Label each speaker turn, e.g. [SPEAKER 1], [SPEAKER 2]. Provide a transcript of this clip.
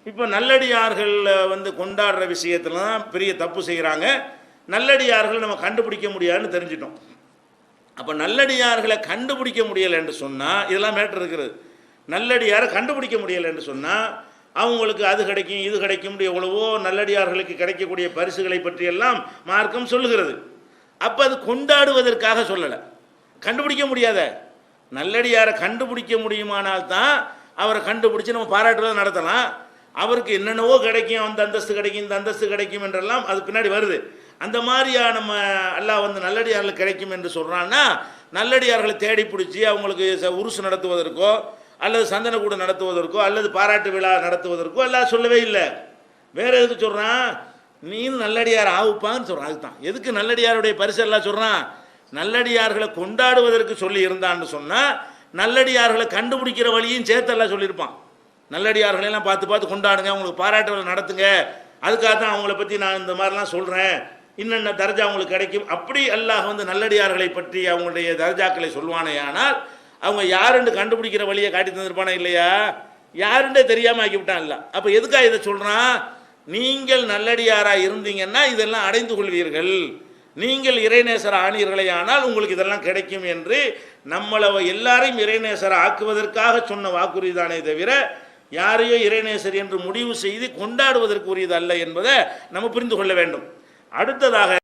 [SPEAKER 1] இப்போ நல்லடியார்கள் வந்து கொண்டாடுற விஷயத்துல தான் பெரிய தப்பு செய்கிறாங்க. நல்லடியார்கள் நம்ம கண்டுபிடிக்க முடியாதுன்னு தெரிஞ்சிட்டோம். அப்போ நல்லடியார்களை கண்டுபிடிக்க முடியலை என்று சொன்னால் இதெல்லாம் மேட்டர் இருக்கிறது. நல்லடியாரை கண்டுபிடிக்க முடியலை என்று சொன்னால் அவங்களுக்கு அது கிடைக்கும் இது கிடைக்கும் எவ்வளவோ நல்லடியார்களுக்கு கிடைக்கக்கூடிய பரிசுகளை பற்றியெல்லாம் மார்க்கம் சொல்லுகிறது. அப்போ அது கொண்டாடுவதற்காக சொல்லலை, கண்டுபிடிக்க முடியாத நல்லடியாரை கண்டுபிடிக்க முடியுமானால் தான் அவரை கண்டுபிடிச்சி நம்ம பாராட்டுவதை நடத்தலாம். அவருக்கு என்னென்னவோ கிடைக்கும், அந்த அந்தஸ்து கிடைக்கும் இந்த அந்தஸ்து கிடைக்கும் என்றெல்லாம் அது பின்னாடி வருது. அந்த மாதிரியா நம்ம அல்லாஹ் வந்து நல்லடியார்களுக்கு கிடைக்கும் என்று சொல்கிறான்னா நல்லடியார்களை தேடி பிடிச்சி அவங்களுக்கு உருசு நடத்துவதற்கோ அல்லது சந்தன கூடு நடத்துவதற்கோ அல்லது பாராட்டு விழா நடத்துவதற்கோ எல்லாம் சொல்லவே இல்லை. வேற எதுக்கு சொல்கிறான்? நீனும் நல்லடியார் ஆகுப்பான்னு சொல்கிறான். அதுதான் எதுக்கு நல்லடியாருடைய பரிசு எல்லாம் சொல்கிறான். நல்லடியார்களை கொண்டாடுவதற்கு சொல்லி இருந்தான்னு சொன்னால் நல்லடியார்களை கண்டுபிடிக்கிற வழியும் சேர்த்தெல்லாம் சொல்லியிருப்பான். நல்லடியார்களெல்லாம் பார்த்து பார்த்து கொண்டாடுங்க, அவங்களுக்கு பாராட்டு விழா நடத்துங்க, அதுக்காக தான் அவங்கள பற்றி நான் இந்த மாதிரிலாம் சொல்கிறேன், இன்னென்ன தர்ஜா அவங்களுக்கு கிடைக்கும். அப்படி அல்லாஹ் வந்து நல்லடியார்களை பற்றி அவங்களுடைய தர்ஜாக்களை சொல்வானே. ஆனால் அவங்க யாருன்னு கண்டுபிடிக்கிற வழியை காட்டி தந்திருப்பானே இல்லையா? யாருன்றே தெரியாமல் ஆக்கிவிட்டான் இல்லை. அப்போ எதுக்காக இதை சொல்கிறான்? நீங்கள் நல்லடியாராக இருந்தீங்கன்னா இதெல்லாம் அடைந்து கொள்வீர்கள், நீங்கள் இறைநேசர் ஆனீர்களே ஆனால் உங்களுக்கு இதெல்லாம் கிடைக்கும் என்று நம்மளை எல்லாரையும் இறைநேசரை ஆக்குவதற்காக சொன்ன வாக்குறுதி தானே தவிர யாரையோ இறைநேசர் என்று முடிவு செய்து கொண்டாடுவதற்கு உரியது அல்ல என்பதை நம்ம புரிந்து கொள்ள வேண்டும். அடுத்ததாக